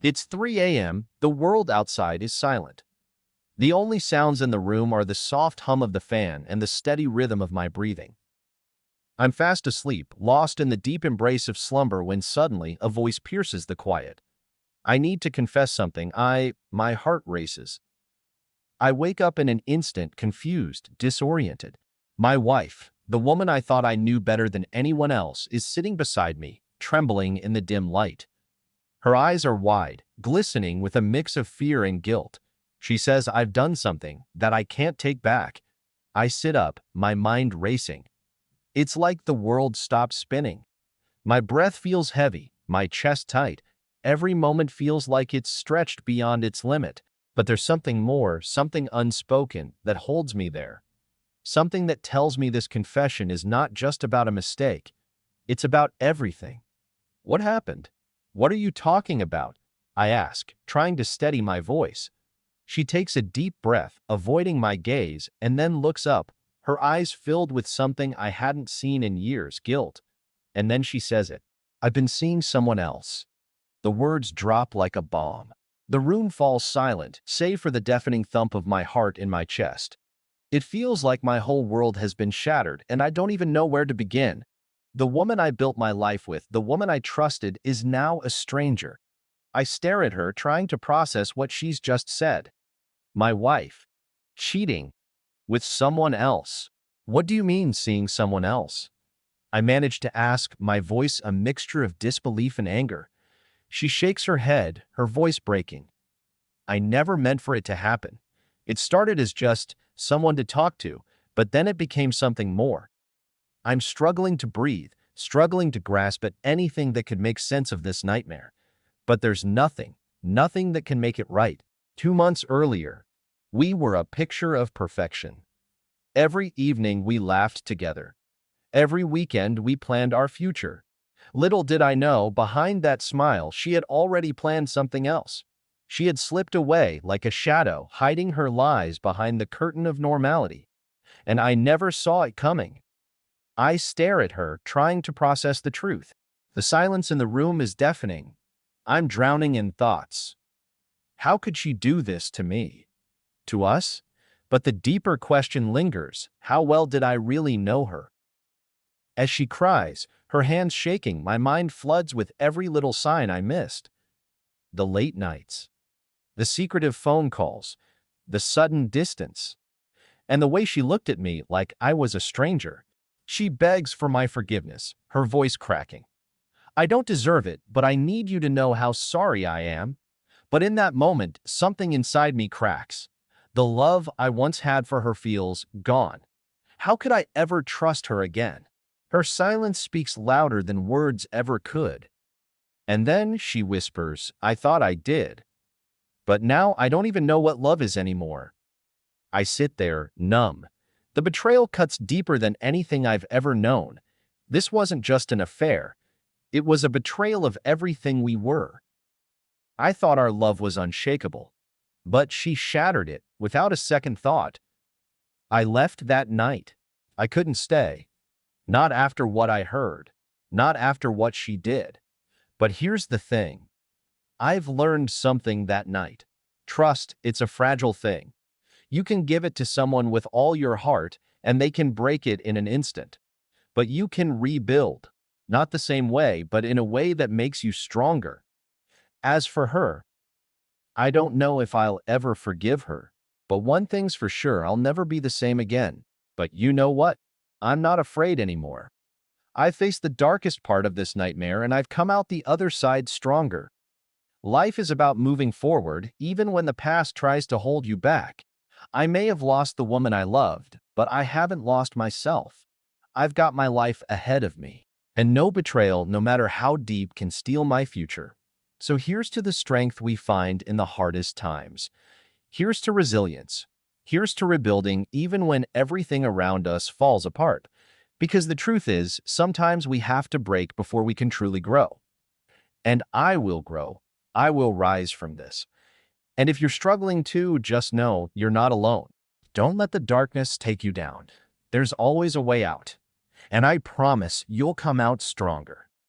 It's 3 a.m. The world outside is silent. The only sounds in the room are the soft hum of the fan and the steady rhythm of my breathing. I'm fast asleep, lost in the deep embrace of slumber when suddenly a voice pierces the quiet. I need to confess something. My heart races. I wake up in an instant, confused, disoriented. My wife, the woman I thought I knew better than anyone else, is sitting beside me, trembling in the dim light. Her eyes are wide, glistening with a mix of fear and guilt. She says I've done something that I can't take back. I sit up, my mind racing. It's like the world stops spinning. My breath feels heavy, my chest tight. Every moment feels like it's stretched beyond its limit. But there's something more, something unspoken, that holds me there. Something that tells me this confession is not just about a mistake. It's about everything. What happened? What are you talking about? I ask, trying to steady my voice. She takes a deep breath, avoiding my gaze, and then looks up, her eyes filled with something I hadn't seen in years, guilt. And then she says it. I've been seeing someone else. The words drop like a bomb. The room falls silent, save for the deafening thump of my heart in my chest. It feels like my whole world has been shattered, and I don't even know where to begin. The woman I built my life with, the woman I trusted, is now a stranger. I stare at her, trying to process what she's just said. My wife. Cheating. With someone else. What do you mean, seeing someone else? I manage to ask, my voice a mixture of disbelief and anger. She shakes her head, her voice breaking. I never meant for it to happen. It started as just someone to talk to, but then it became something more. I'm struggling to breathe, struggling to grasp at anything that could make sense of this nightmare. But there's nothing that can make it right. 2 months earlier, we were a picture of perfection. Every evening we laughed together. Every weekend we planned our future. Little did I know, behind that smile, she had already planned something else. She had slipped away like a shadow, hiding her lies behind the curtain of normality. And I never saw it coming. I stare at her, trying to process the truth. The silence in the room is deafening. I'm drowning in thoughts. How could she do this to me? To us? But the deeper question lingers. How well did I really know her? As she cries, her hands shaking, my mind floods with every little sign I missed. The late nights. The secretive phone calls. The sudden distance. And the way she looked at me like I was a stranger. She begs for my forgiveness, her voice cracking. I don't deserve it, but I need you to know how sorry I am. But in that moment, something inside me cracks. The love I once had for her feels gone. How could I ever trust her again? Her silence speaks louder than words ever could. And then she whispers, I thought I did. But now I don't even know what love is anymore. I sit there, numb. The betrayal cuts deeper than anything I've ever known. This wasn't just an affair. It was a betrayal of everything we were. I thought our love was unshakable. But she shattered it, without a second thought. I left that night. I couldn't stay. Not after what I heard. Not after what she did. But here's the thing. I've learned something that night. Trust, it's a fragile thing. You can give it to someone with all your heart, and they can break it in an instant. But you can rebuild. Not the same way, but in a way that makes you stronger. As for her, I don't know if I'll ever forgive her. But one thing's for sure, I'll never be the same again. But you know what? I'm not afraid anymore. I faced the darkest part of this nightmare, and I've come out the other side stronger. Life is about moving forward, even when the past tries to hold you back. I may have lost the woman I loved, but I haven't lost myself. I've got my life ahead of me. And no betrayal, no matter how deep, can steal my future. So here's to the strength we find in the hardest times. Here's to resilience. Here's to rebuilding even when everything around us falls apart. Because the truth is, sometimes we have to break before we can truly grow. And I will grow. I will rise from this. And if you're struggling too, just know you're not alone. Don't let the darkness take you down. There's always a way out. And I promise you'll come out stronger.